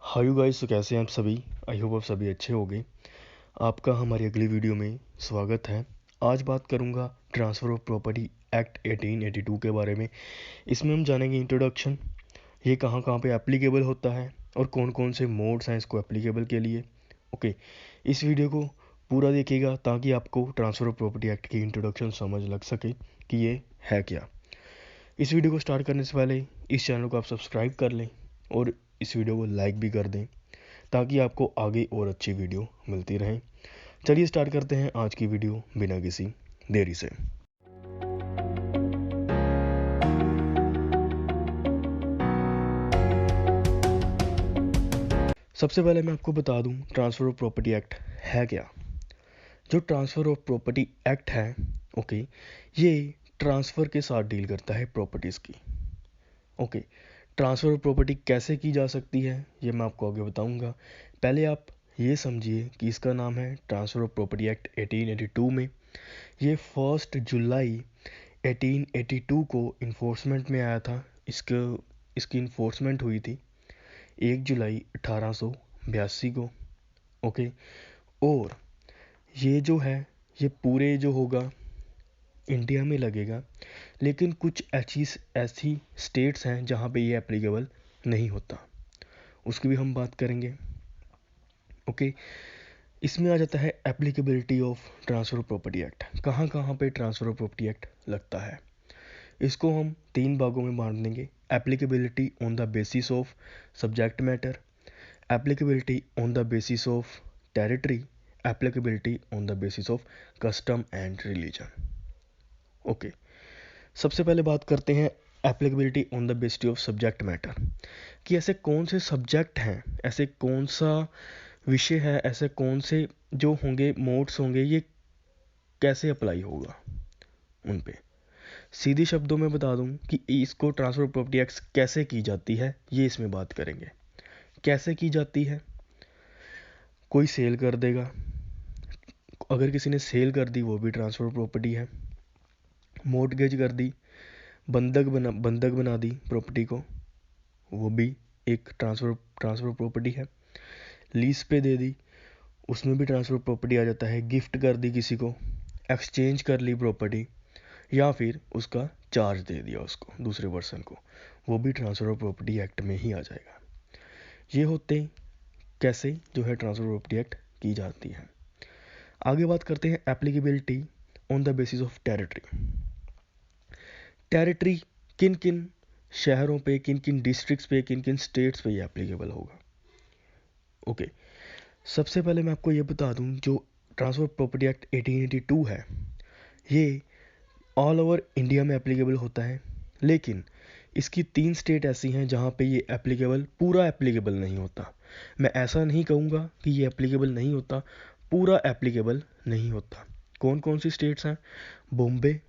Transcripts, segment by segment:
Hi you guys, तो कैसे हैं आप सभी। आई होप आप सभी अच्छे होंगे। आपका हमारी अगली वीडियो में स्वागत है। आज बात करूंगा ट्रांसफ़र ऑफ प्रॉपर्टी एक्ट 1882 के बारे में। इसमें हम जानेंगे इंट्रोडक्शन, ये कहाँ कहाँ पे एप्लीकेबल होता है और कौन कौन से मोड्स हैं इसको एप्लीकेबल के लिए। ओके, इस वीडियो को पूरा देखिएगा ताकि आपको ट्रांसफ़र ऑफ प्रॉपर्टी एक्ट की इंट्रोडक्शन समझ लग सके कि ये है क्या। इस वीडियो को स्टार्ट करने से पहले इस चैनल को आप सब्सक्राइब कर लें और इस वीडियो को लाइक भी कर दें ताकि आपको आगे और अच्छी वीडियो मिलती रहे। चलिए स्टार्ट करते हैं आज की वीडियो बिना किसी देरी से। सबसे पहले मैं आपको बता दूं ट्रांसफ़र ऑफ प्रॉपर्टी एक्ट है क्या। जो ट्रांसफ़र ऑफ प्रॉपर्टी एक्ट है, ओके, ये ट्रांसफ़र के साथ डील करता है प्रॉपर्टीज़ की। ओके, ट्रांसफ़र ऑफ प्रॉपर्टी कैसे की जा सकती है ये मैं आपको आगे बताऊंगा। पहले आप ये समझिए कि इसका नाम है ट्रांसफ़र ऑफ प्रॉपर्टी एक्ट 1882 में। ये 1 जुलाई 1882 को इन्फोर्समेंट में आया था। इसकी इन्फोर्समेंट हुई थी 1 जुलाई 1882 को। ओके, और ये जो है ये पूरे जो होगा इंडिया में लगेगा, लेकिन कुछ ऐसी स्टेट्स हैं जहाँ पे ये एप्लीकेबल नहीं होता, उसकी भी हम बात करेंगे। ओके, इसमें आ जाता है applicability of transfer of property act. कहाँ कहाँ पे ट्रांसफ़र ऑफ प्रॉपर्टी एक्ट लगता है, इसको हम 3 भागों में बांट देंगे। Applicability on the basis of subject matter, applicability on the basis of territory, applicability on the basis of custom and religion. Okay, सबसे पहले बात करते हैं applicability on the basis of subject matter, कि ऐसे कौन से सब्जेक्ट हैं, ऐसे कौन सा विषय है, ऐसे कौन से जो होंगे मोड्स होंगे, ये कैसे अप्लाई होगा उन पे। सीधी शब्दों में बता दूं कि इसको ट्रांसफ़र ऑफ प्रॉपर्टी एक्ट कैसे की जाती है, ये इसमें बात करेंगे। कैसे की जाती है, कोई सेल कर देगा, अगर किसी ने सेल कर दी वो भी ट्रांसफ़र ऑफ प्रॉपर्टी है। मॉर्टगेज कर दी, बंधक बना दी प्रॉपर्टी को, वो भी एक ट्रांसफ़र ऑफ प्रॉपर्टी है। लीज पे दे दी, उसमें भी ट्रांसफ़र ऑफ प्रॉपर्टी आ जाता है। गिफ्ट कर दी किसी को, एक्सचेंज कर ली प्रॉपर्टी, या फिर उसका चार्ज दे दिया उसको दूसरे पर्सन को, वो भी ट्रांसफ़र ऑफ प्रॉपर्टी एक्ट में ही आ जाएगा। ये होते कैसे जो है ट्रांसफ़र ऑफ प्रॉपर्टी एक्ट की जाती है। आगे बात करते हैं applicability on the basis of territory. Territory किन किन शहरों पे, किन किन डिस्ट्रिक्ट्स पे, किन किन स्टेट्स पे ये एप्लीकेबल होगा। ओके, सबसे पहले मैं आपको ये बता दूं जो ट्रांसफ़र ऑफ प्रॉपर्टी एक्ट 1882 है, ये ऑल ओवर इंडिया में एप्लीकेबल होता है, लेकिन इसकी 3 स्टेट ऐसी हैं जहाँ पे ये पूरा एप्लीकेबल नहीं होता। मैं ऐसा नहीं कहूँगा कि ये एप्लीकेबल नहीं होता, पूरा एप्लीकेबल नहीं होता। कौन कौन सी स्टेट्स हैं, बॉम्बे,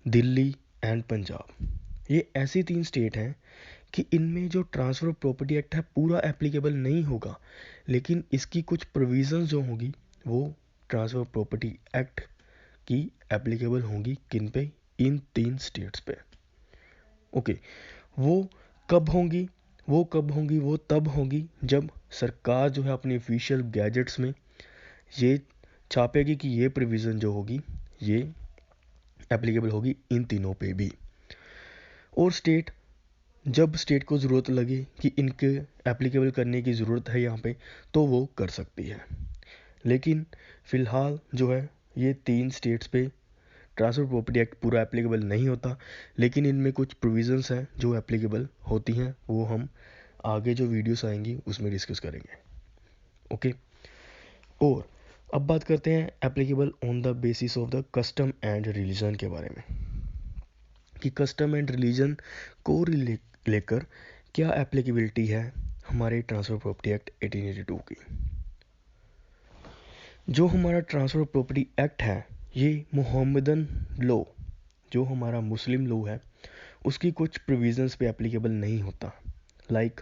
दिल्ली एंड पंजाब। ये ऐसी 3 स्टेट हैं कि इनमें जो ट्रांसफ़र ऑफ प्रॉपर्टी एक्ट है पूरा एप्लीकेबल नहीं होगा, लेकिन इसकी कुछ प्रोविज़न्स जो होंगी वो ट्रांसफ़र ऑफ प्रॉपर्टी एक्ट की एप्लीकेबल होंगी। किन पे, इन 3 स्टेट्स पे। ओके, वो कब होंगी, वो तब होंगी जब सरकार जो है अपनी ऑफिशियल गैजेट्स में ये छापेगी कि ये प्रोविज़न जो होगी ये एप्लीकेबल होगी इन तीनों पे भी। और जब स्टेट को ज़रूरत लगे कि इनके एप्लीकेबल करने की ज़रूरत है यहाँ पे, तो वो कर सकती है। लेकिन फ़िलहाल जो है ये 3 स्टेट्स पे ट्रांसफ़र प्रॉपर्टी एक्ट पूरा एप्लीकेबल नहीं होता, लेकिन इनमें कुछ प्रोविज़न्स हैं जो एप्लीकेबल होती हैं, वो हम आगे जो वीडियोस आएंगी उसमें डिस्कस करेंगे। ओके, और अब बात करते हैं applicable on the basis of the custom and religion के बारे में, कि कस्टम एंड रिलीजन को लेकर क्या एप्लीकेबिलिटी है हमारे ट्रांसफ़र प्रॉपर्टी एक्ट 1882 की। जो हमारा ट्रांसफ़र ऑफ प्रॉपर्टी एक्ट है ये मोहम्मदन लॉ, जो हमारा मुस्लिम लॉ है, उसकी कुछ प्रोविज़न्स पे एप्लीकेबल नहीं होता। लाइक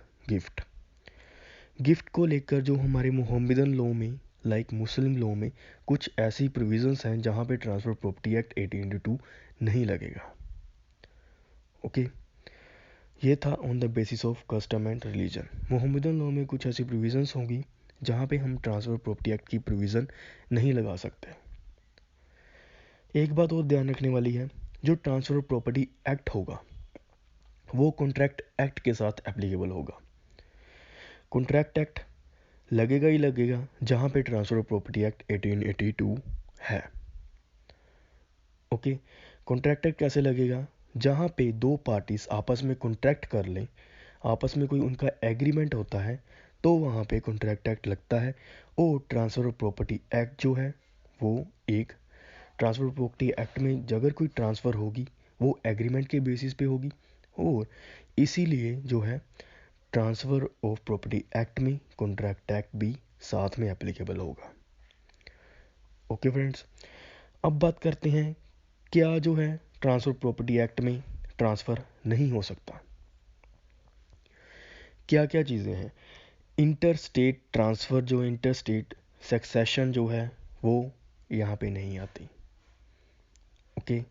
गिफ्ट को लेकर जो हमारे मोहम्मदन लॉ में, लाइक मुस्लिम लॉ में कुछ ऐसी प्रोविज़न्स हैं जहाँ पे ट्रांसफ़र प्रॉपर्टी एक्ट 1882 नहीं लगेगा। ओके, ये था on the basis of custom and religion. Mohammedan law में कुछ ऐसी प्रोविजंस होंगी जहाँ पे हम ट्रांसफ़र प्रॉपर्टी एक्ट की प्रोविज़न नहीं लगा सकते। एक बात और ध्यान रखने वाली है, जो ट्रांसफ़र प्रॉपर्टी एक्ट होगा वो कॉन्ट्रैक्ट एक्ट के साथ एप्लीकेबल होगा। कॉन्ट्रैक्ट एक्ट लगेगा ही लगेगा जहाँ पे ट्रांसफ़र प्रॉपर्टी एक्ट 1882 है। ओके, कॉन्ट्रैक्ट एक्ट कैसे लगेगा? जहाँ पे दो पार्टीज आपस में कॉन्ट्रैक्ट कर लें, आपस में कोई उनका एग्रीमेंट होता है, तो वहाँ पे कॉन्ट्रैक्ट एक्ट लगता है। और ट्रांसफ़र ऑफ प्रॉपर्टी एक्ट जो है वो एक ट्रांसफ़र प्रॉपर्टी एक्ट में अगर कोई ट्रांसफ़र होगी वो एग्रीमेंट के बेसिस पे होगी, और इसीलिए जो है ट्रांसफ़र ऑफ प्रॉपर्टी एक्ट में कॉन्ट्रैक्ट एक्ट भी साथ में एप्लीकेबल होगा। ओके फ्रेंड्स, अब बात करते हैं क्या जो है ट्रांसफ़र प्रॉपर्टी एक्ट में ट्रांसफ़र नहीं हो सकता। क्या क्या चीज़ें हैं? इंटर स्टेट ट्रांसफ़र, जो इंटर स्टेट सक्सेशन जो है वो यहाँ पे नहीं आती। ओके,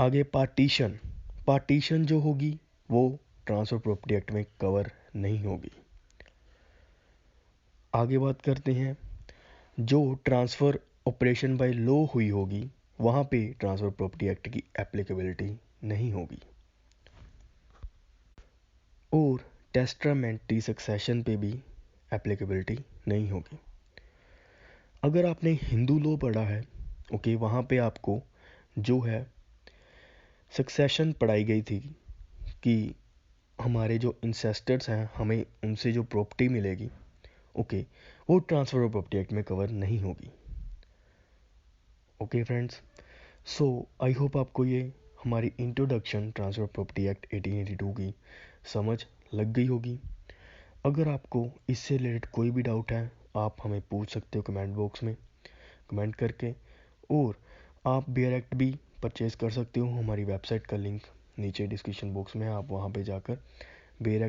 आगे पार्टीशन, पार्टीशन जो होगी वो ट्रांसफ़र प्रॉपर्टी एक्ट में कवर नहीं होगी। आगे बात करते हैं जो ट्रांसफ़र ऑपरेशन बाय लॉ हुई होगी वहाँ पे ट्रांसफ़र प्रॉपर्टी एक्ट की एप्लीकेबिलिटी नहीं होगी। और टेस्टामेंट्री सक्सेशन पे भी एप्लीकेबिलिटी नहीं होगी। अगर आपने हिंदू लॉ पढ़ा है, ओके, वहाँ पे आपको जो है सक्सेशन पढ़ाई गई थी कि हमारे जो इंसेस्टर्स हैं हमें उनसे जो प्रॉपर्टी मिलेगी, ओके, वो ट्रांसफ़र ऑफ प्रॉपर्टी एक्ट में कवर नहीं होगी। Okay friends, so I hope आपको ये हमारी इंट्रोडक्शन ट्रांसफ़र प्रॉपर्टी एक्ट 1882 की समझ लग गई होगी। अगर आपको इससे रिलेटेड कोई भी डाउट है आप हमें पूछ सकते हो कमेंट बॉक्स में कमेंट करके, और आप बेयर एक्ट भी परचेज़ कर सकते हो। हमारी वेबसाइट का लिंक नीचे डिस्क्रिप्शन बॉक्स में है, आप वहाँ पे जाकर बेयर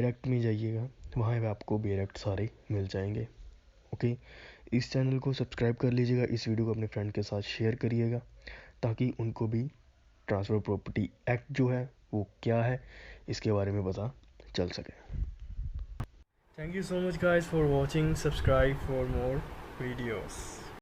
एक्ट में जाइएगा, वहाँ पे आपको बेयर एक्ट सारे मिल जाएंगे। ओके, इस चैनल को सब्सक्राइब कर लीजिएगा, इस वीडियो को अपने फ्रेंड के साथ शेयर करिएगा ताकि उनको भी ट्रांसफ़र प्रॉपर्टी एक्ट जो है वो क्या है इसके बारे में पता चल सके। Thank you so much guys for watching. Subscribe for more videos.